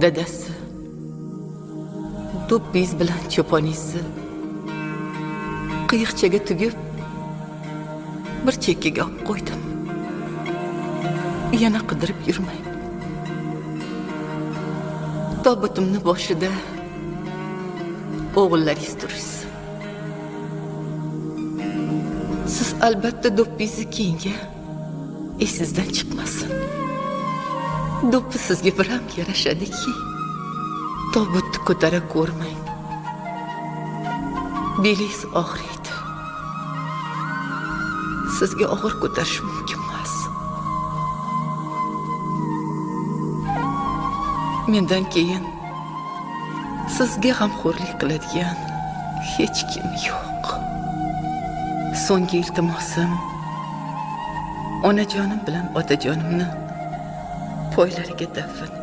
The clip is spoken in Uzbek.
dadasi, do'ppiz bilan cho'poningizni qiyiqchaga tugib bir chekkaga olib qo'ydim. Yana qidirib yurmang. Tobutimni boshida o'g'illaringiz turishsin. Siz albatta do'ppizni keyinga esingizdan chiqmasin. Do'ppi sizga bir ham yarashadiki, tobutni ko'tara ko'rmang. Belingiz og'riydi. Sizga og'ir ko'tarish mumkin emas. Mendan keyin sizga g'amxo'rlik qiladigan hech kim yo'q. So'nggi iltimosim, onajonim bilan otajonimni poylariga dafn